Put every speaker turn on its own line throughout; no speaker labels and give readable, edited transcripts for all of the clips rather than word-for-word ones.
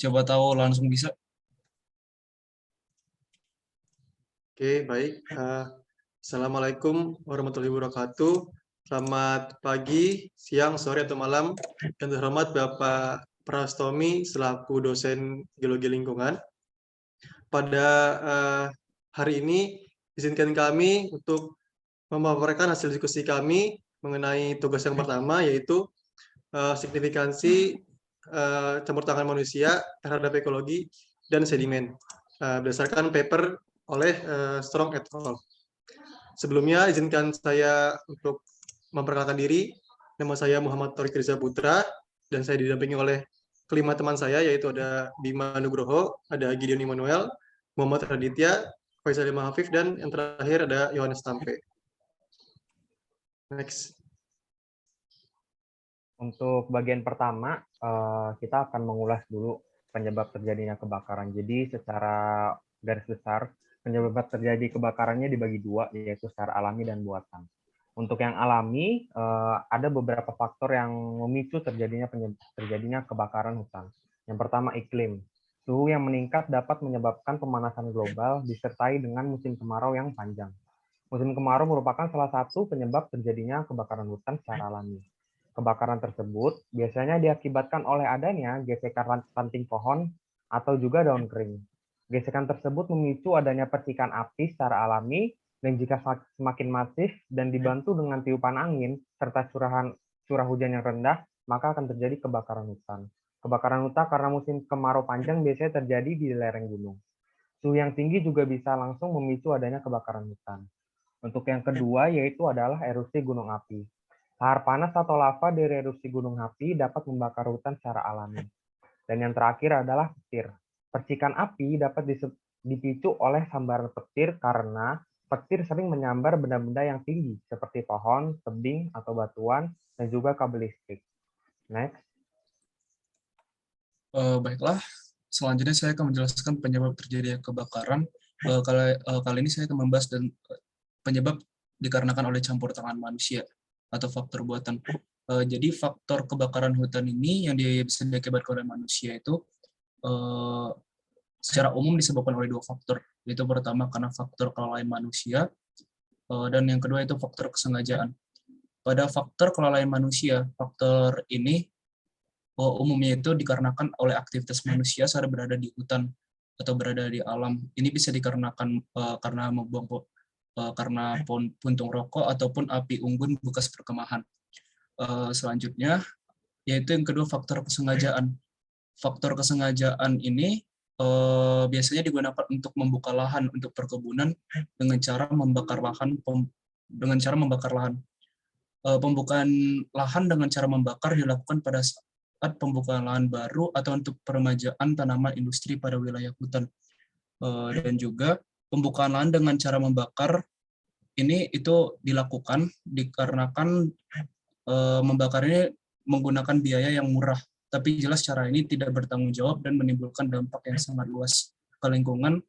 Coba tahu langsung bisa.
Oke, baik. Assalamualaikum warahmatullahi wabarakatuh. Selamat pagi, siang, sore, atau malam. Yang terhormat Bapak Prastomi selaku dosen geologi lingkungan. Pada hari ini, izinkan kami untuk memaparkan hasil diskusi kami mengenai tugas yang pertama, yaitu signifikansi campur tangan manusia terhadap ekologi dan sedimen berdasarkan paper oleh Strong et al. Sebelumnya izinkan saya untuk memperkenalkan diri. Nama saya Muhammad Thorik Riza Putra dan saya didampingi oleh kelima teman saya, yaitu ada Bima Nugroho, ada Gideon Immanuel, Muhammad Raditya, Faisal Mahafif, dan yang terakhir ada Yohanes Tampe. Next.
Untuk bagian pertama, kita akan mengulas dulu penyebab terjadinya kebakaran. Jadi secara garis besar, penyebab terjadi kebakarannya dibagi dua, yaitu secara alami dan buatan. Untuk yang alami, ada beberapa faktor yang memicu terjadinya kebakaran hutan. Yang pertama, iklim. Suhu yang meningkat dapat menyebabkan pemanasan global disertai dengan musim kemarau yang panjang. Musim kemarau merupakan salah satu penyebab terjadinya kebakaran hutan secara alami. Kebakaran tersebut biasanya diakibatkan oleh adanya gesekan ranting pohon atau juga daun kering. Gesekan tersebut memicu adanya percikan api secara alami, dan jika semakin masif dan dibantu dengan tiupan angin serta curah hujan yang rendah, maka akan terjadi kebakaran hutan. Kebakaran hutan karena musim kemarau panjang biasanya terjadi di lereng gunung. Suhu yang tinggi juga bisa langsung memicu adanya kebakaran hutan. Untuk yang kedua yaitu adalah erupsi gunung api. Lahar panas atau lava dari erupsi gunung api dapat membakar hutan secara alami. Dan yang terakhir adalah petir. Percikan api dapat dipicu oleh sambaran petir karena petir sering menyambar benda-benda yang tinggi seperti pohon, tebing, atau batuan, dan juga kabel listrik. Next.
Baiklah, selanjutnya saya akan menjelaskan penyebab terjadinya kebakaran. Kali ini saya akan membahas penyebab dikarenakan oleh campur tangan manusia atau faktor buatan. Jadi faktor kebakaran hutan ini yang bisa diakibatkan oleh manusia itu secara umum disebabkan oleh dua faktor. Yaitu pertama karena faktor kelalaian manusia, dan yang kedua itu faktor kesengajaan. Pada faktor kelalaian manusia, faktor ini umumnya itu dikarenakan oleh aktivitas manusia saat berada di hutan atau berada di alam. Ini bisa dikarenakan karena membuang karena puntung rokok ataupun api unggun bekas perkemahan. Selanjutnya, yaitu yang kedua faktor kesengajaan. Faktor kesengajaan ini biasanya digunakan untuk membuka lahan untuk perkebunan dengan cara membakar lahan. Pembukaan lahan dengan cara membakar dilakukan pada saat pembukaan lahan baru atau untuk peremajaan tanaman industri pada wilayah hutan. Dan juga pembukaan lahan dengan cara membakar ini itu dilakukan dikarenakan membakar ini menggunakan biaya yang murah, tapi jelas cara ini tidak bertanggung jawab dan menimbulkan dampak yang sangat luas ke lingkungan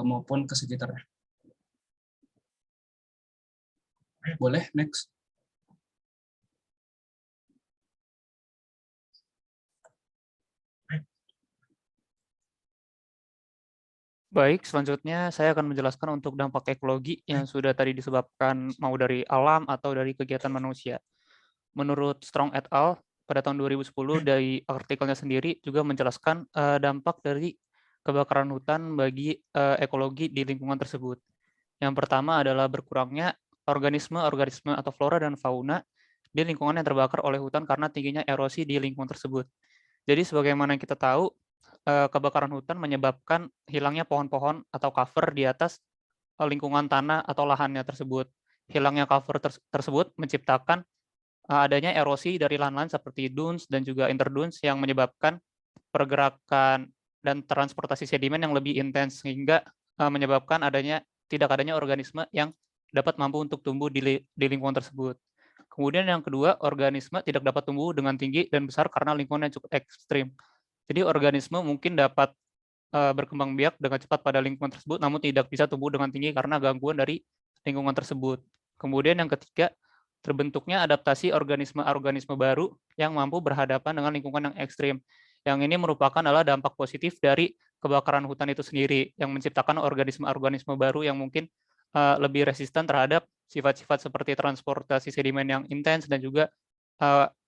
maupun ke sekitarnya. Boleh, next.
Baik, selanjutnya saya akan menjelaskan untuk dampak ekologi yang sudah tadi disebabkan mau dari alam atau dari kegiatan manusia. Menurut Strong et al. Pada tahun 2010 dari artikelnya sendiri juga menjelaskan dampak dari kebakaran hutan bagi ekologi di lingkungan tersebut. Yang pertama adalah berkurangnya organisme atau flora dan fauna di lingkungan yang terbakar oleh hutan karena tingginya erosi di lingkungan tersebut. Jadi sebagaimana yang kita tahu, kebakaran hutan menyebabkan hilangnya pohon-pohon atau cover di atas lingkungan tanah atau lahannya tersebut. Hilangnya cover tersebut menciptakan adanya erosi dari lahan-lahan seperti dunes dan juga interdunes yang menyebabkan pergerakan dan transportasi sedimen yang lebih intens sehingga menyebabkan tidak adanya organisme yang dapat mampu untuk tumbuh di lingkungan tersebut. Kemudian yang kedua, organisme tidak dapat tumbuh dengan tinggi dan besar karena lingkungan yang cukup ekstrim. Jadi organisme mungkin dapat berkembang biak dengan cepat pada lingkungan tersebut, namun tidak bisa tumbuh dengan tinggi karena gangguan dari lingkungan tersebut. Kemudian yang ketiga, terbentuknya adaptasi organisme-organisme baru yang mampu berhadapan dengan lingkungan yang ekstrim. Yang ini merupakan adalah dampak positif dari kebakaran hutan itu sendiri, yang menciptakan organisme-organisme baru yang mungkin lebih resisten terhadap sifat-sifat seperti transportasi sedimen yang intens dan juga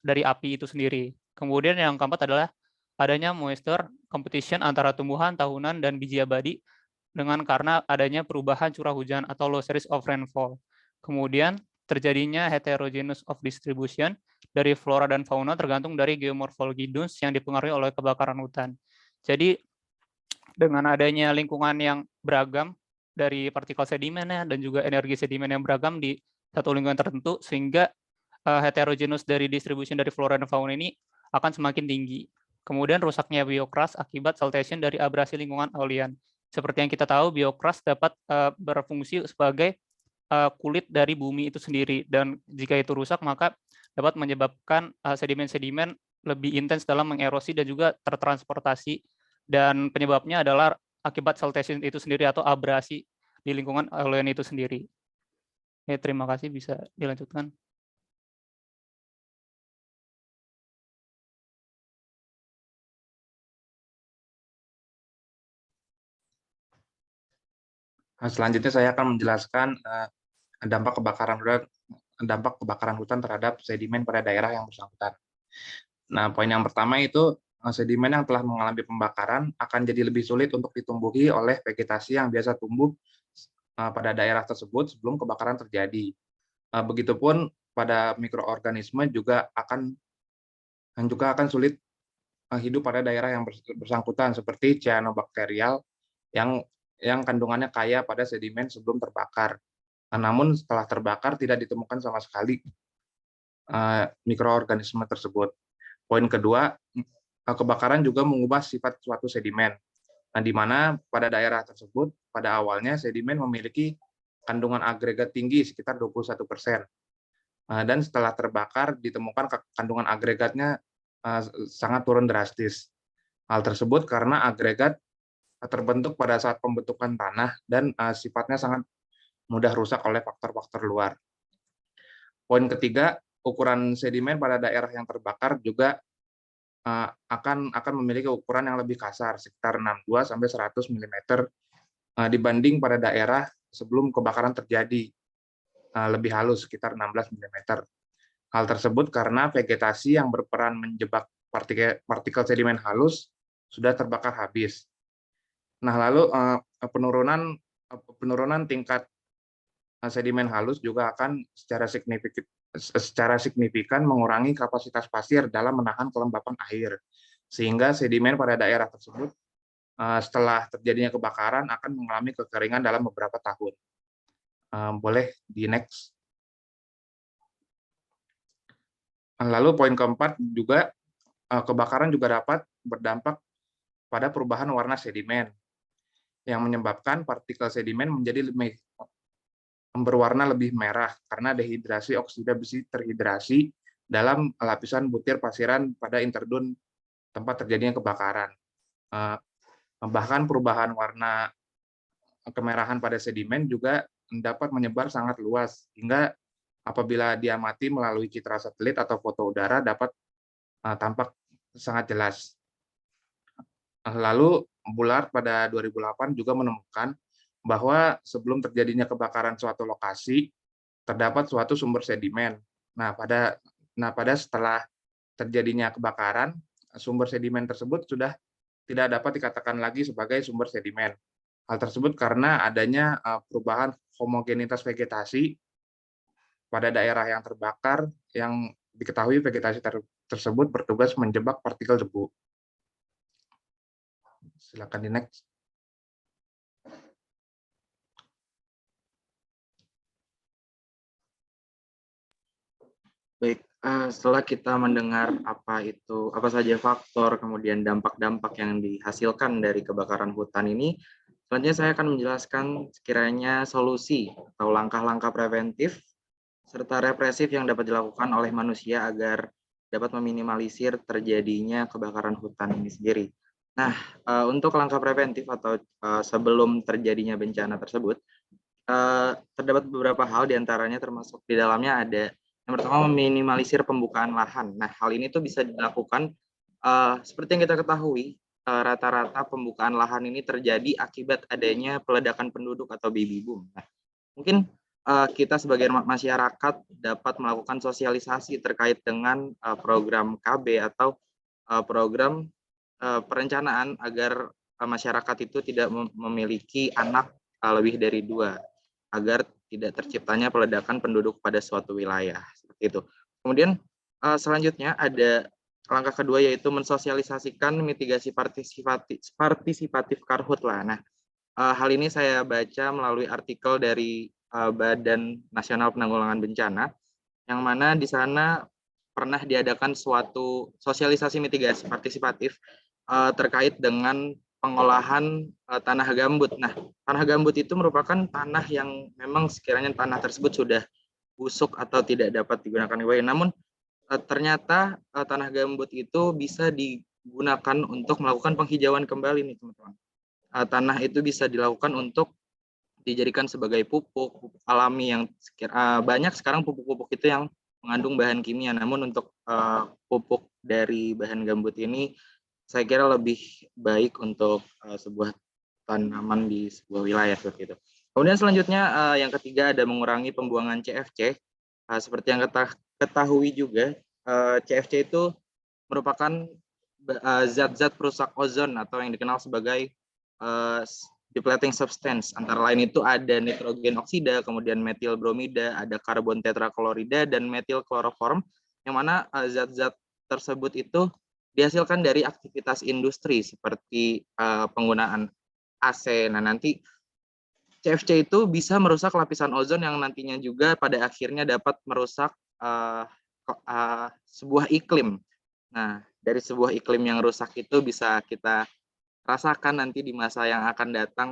dari api itu sendiri. Kemudian yang keempat adalah adanya moisture competition antara tumbuhan tahunan dan biji abadi karena adanya perubahan curah hujan atau low series of rainfall. Kemudian terjadinya heterogeneous of distribution dari flora dan fauna tergantung dari geomorfologi dunes yang dipengaruhi oleh kebakaran hutan. Jadi dengan adanya lingkungan yang beragam dari partikel sedimennya dan juga energi sedimen yang beragam di satu lingkungan tertentu, sehingga heterogeneous dari distribution dari flora dan fauna ini akan semakin tinggi. Kemudian rusaknya biocrust akibat siltation dari abrasi lingkungan aeolian. Seperti yang kita tahu, biocrust dapat berfungsi sebagai kulit dari bumi itu sendiri, dan jika itu rusak maka dapat menyebabkan sedimen-sedimen lebih intens dalam mengerosi dan juga tertransportasi, dan penyebabnya adalah akibat siltation itu sendiri atau abrasi di lingkungan aeolian itu sendiri. Terima kasih, bisa dilanjutkan.
Selanjutnya saya akan menjelaskan dampak kebakaran hutan terhadap sedimen pada daerah yang bersangkutan. Nah, poin yang pertama itu sedimen yang telah mengalami pembakaran akan jadi lebih sulit untuk ditumbuhi oleh vegetasi yang biasa tumbuh pada daerah tersebut sebelum kebakaran terjadi. Begitupun pada mikroorganisme juga akan sulit hidup pada daerah yang bersangkutan seperti cyanobacterial yang kandungannya kaya pada sedimen sebelum terbakar. Namun setelah terbakar tidak ditemukan sama sekali mikroorganisme tersebut. Poin kedua, kebakaran juga mengubah sifat suatu sedimen, di mana pada daerah tersebut pada awalnya sedimen memiliki kandungan agregat tinggi sekitar 21%. Dan setelah terbakar ditemukan kandungan agregatnya sangat turun drastis. Hal tersebut karena agregat terbentuk pada saat pembentukan tanah dan sifatnya sangat mudah rusak oleh faktor-faktor luar. Poin ketiga, ukuran sedimen pada daerah yang terbakar juga akan memiliki ukuran yang lebih kasar, sekitar 62 sampai 100 mm dibanding pada daerah sebelum kebakaran terjadi, lebih halus sekitar 16 mm. Hal tersebut karena vegetasi yang berperan menjebak partikel sedimen halus sudah terbakar habis. Nah, lalu penurunan tingkat sedimen halus juga akan secara signifikan mengurangi kapasitas pasir dalam menahan kelembapan air, sehingga sedimen pada daerah tersebut setelah terjadinya kebakaran akan mengalami kekeringan dalam beberapa tahun. Boleh di next. Lalu poin keempat juga, kebakaran juga dapat berdampak pada perubahan warna sedimen yang menyebabkan partikel sedimen menjadi berwarna lebih merah karena dehidrasi oksida besi terhidrasi dalam lapisan butir pasiran pada interdun tempat terjadinya kebakaran. Bahkan perubahan warna kemerahan pada sedimen juga dapat menyebar sangat luas, hingga apabila diamati melalui citra satelit atau foto udara dapat tampak sangat jelas. Lalu Bullard pada 2008 juga menemukan bahwa sebelum terjadinya kebakaran suatu lokasi, terdapat suatu sumber sedimen. Nah, pada setelah terjadinya kebakaran, sumber sedimen tersebut sudah tidak dapat dikatakan lagi sebagai sumber sedimen. Hal tersebut karena adanya perubahan homogenitas vegetasi pada daerah yang terbakar, yang diketahui vegetasi tersebut bertugas menjebak partikel debu. Silakan di next.
Baik, setelah kita mendengar apa saja faktor, kemudian dampak-dampak yang dihasilkan dari kebakaran hutan ini, selanjutnya saya akan menjelaskan sekiranya solusi atau langkah-langkah preventif serta represif yang dapat dilakukan oleh manusia agar dapat meminimalisir terjadinya kebakaran hutan ini sendiri. Nah, untuk langkah preventif atau sebelum terjadinya bencana tersebut, terdapat beberapa hal diantaranya termasuk di dalamnya ada yang pertama meminimalisir pembukaan lahan. Nah, hal ini tuh bisa dilakukan Seperti yang kita ketahui, rata-rata pembukaan lahan ini terjadi akibat adanya peledakan penduduk atau baby boom. Nah, mungkin kita sebagai masyarakat dapat melakukan sosialisasi terkait dengan program KB atau program perencanaan agar masyarakat itu tidak memiliki anak lebih dari 2, agar tidak terciptanya peledakan penduduk pada suatu wilayah. Seperti itu. Kemudian selanjutnya ada langkah kedua, yaitu mensosialisasikan mitigasi partisipatif karhutla. Nah, hal ini saya baca melalui artikel dari Badan Nasional Penanggulangan Bencana, yang mana di sana pernah diadakan suatu sosialisasi mitigasi partisipatif terkait dengan pengolahan tanah gambut. Nah, tanah gambut itu merupakan tanah yang memang sekiranya tanah tersebut sudah busuk atau tidak dapat digunakan kembali. Namun ternyata tanah gambut itu bisa digunakan untuk melakukan penghijauan kembali nih teman-teman. Tanah itu bisa dilakukan untuk dijadikan sebagai pupuk alami yang banyak sekarang pupuk-pupuk itu yang mengandung bahan kimia. Namun untuk pupuk dari bahan gambut ini saya kira lebih baik untuk sebuah tanaman di sebuah wilayah seperti itu. Kemudian selanjutnya yang ketiga ada mengurangi pembuangan CFC. Seperti yang ketahui juga, CFC itu merupakan zat-zat perusak ozon atau yang dikenal sebagai depleting substance. Antara lain itu ada nitrogen oksida, kemudian metil bromida, ada karbon tetraklorida, dan metil kloroform, yang mana zat-zat tersebut itu dihasilkan dari aktivitas industri seperti penggunaan AC. Nah, nanti CFC itu bisa merusak lapisan ozon yang nantinya juga pada akhirnya dapat merusak sebuah iklim. Nah, dari sebuah iklim yang rusak itu bisa kita rasakan nanti di masa yang akan datang,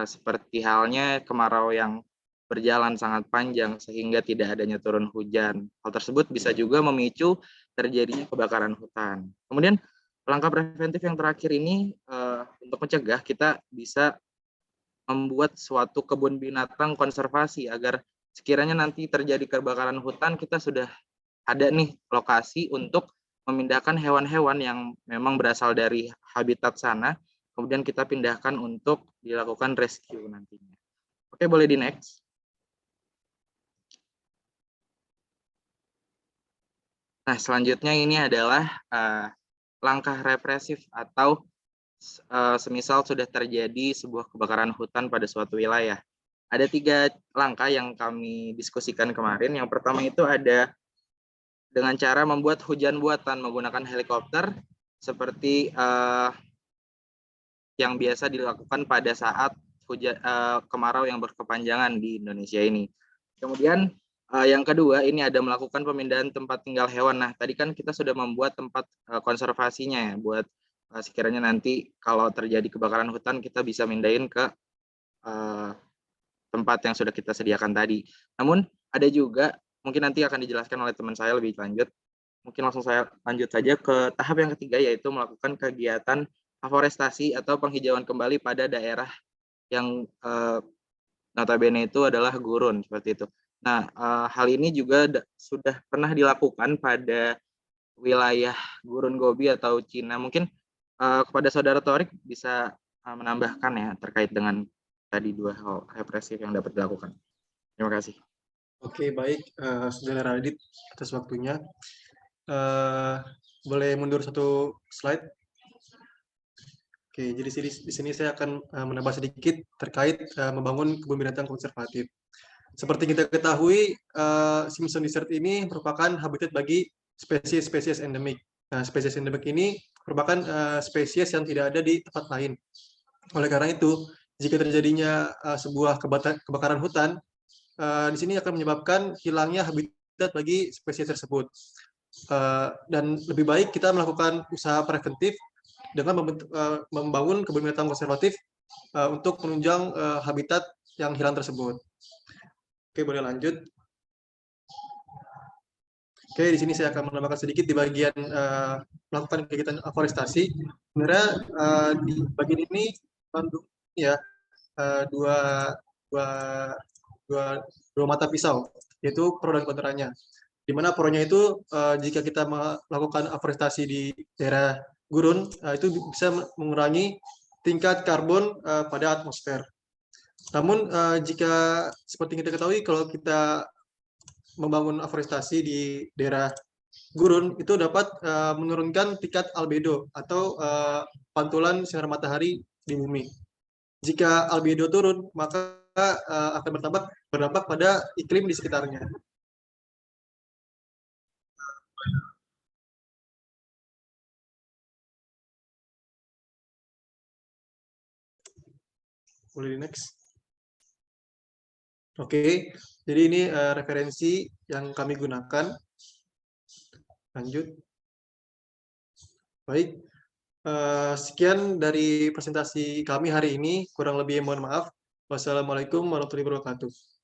seperti halnya kemarau yang berjalan sangat panjang sehingga tidak adanya turun hujan. Hal tersebut bisa juga memicu terjadi kebakaran hutan. Kemudian langkah preventif yang terakhir ini untuk mencegah, kita bisa membuat suatu kebun binatang konservasi agar sekiranya nanti terjadi kebakaran hutan, kita sudah ada nih lokasi untuk memindahkan hewan-hewan yang memang berasal dari habitat sana, kemudian kita pindahkan untuk dilakukan rescue nantinya. Oke, boleh di next. Nah, selanjutnya ini adalah langkah represif atau semisal sudah terjadi sebuah kebakaran hutan pada suatu wilayah. Ada 3 langkah yang kami diskusikan kemarin. Yang pertama itu ada dengan cara membuat hujan buatan menggunakan helikopter seperti yang biasa dilakukan pada saat kemarau yang berkepanjangan di Indonesia ini. Kemudian yang kedua ini ada melakukan pemindahan tempat tinggal hewan. Nah, tadi kan kita sudah membuat tempat konservasinya ya, buat sekiranya nanti kalau terjadi kebakaran hutan kita bisa mindahin ke tempat yang sudah kita sediakan tadi. Namun ada juga, mungkin nanti akan dijelaskan oleh teman saya lebih lanjut. Mungkin langsung saya lanjut saja ke tahap yang ketiga, yaitu melakukan kegiatan aforestasi atau penghijauan kembali pada daerah yang notabene itu adalah gurun, seperti itu. Nah, hal ini juga sudah pernah dilakukan pada wilayah Gurun Gobi atau Cina. Mungkin kepada Saudara Thorik bisa menambahkan ya terkait dengan tadi 2 hal represif yang dapat dilakukan. Terima kasih.
Oke, baik, Saudara Radit atas waktunya. Boleh mundur 1 slide? Oke, jadi di sini saya akan menambah sedikit terkait membangun kebun binatang konservatif. Seperti kita ketahui, Simpson Desert ini merupakan habitat bagi spesies-spesies endemik. Nah, spesies endemik ini merupakan spesies yang tidak ada di tempat lain. Oleh karena itu, jika terjadinya sebuah kebakaran hutan, di sini akan menyebabkan hilangnya habitat bagi spesies tersebut. Dan lebih baik kita melakukan usaha preventif dengan membangun kebun binatang konservatif untuk menunjang habitat yang hilang tersebut. Oke, boleh lanjut. Oke, di sini saya akan menambahkan sedikit di bagian melakukan kegiatan aforestasi. Sebenarnya di bagian ini ya dua mata pisau, yaitu pro dan kontranya. di mana porosnya itu jika kita melakukan aforestasi di daerah gurun, itu bisa mengurangi tingkat karbon pada atmosfer. Namun jika seperti kita ketahui, kalau kita membangun aforestasi di daerah gurun, itu dapat menurunkan tingkat albedo atau pantulan sinar matahari di bumi. Jika albedo turun, maka akan berdampak pada iklim di sekitarnya. Boleh di next. Oke, jadi ini referensi yang kami gunakan. Lanjut. Baik, sekian dari presentasi kami hari ini. Kurang lebih mohon maaf. Wassalamualaikum warahmatullahi wabarakatuh.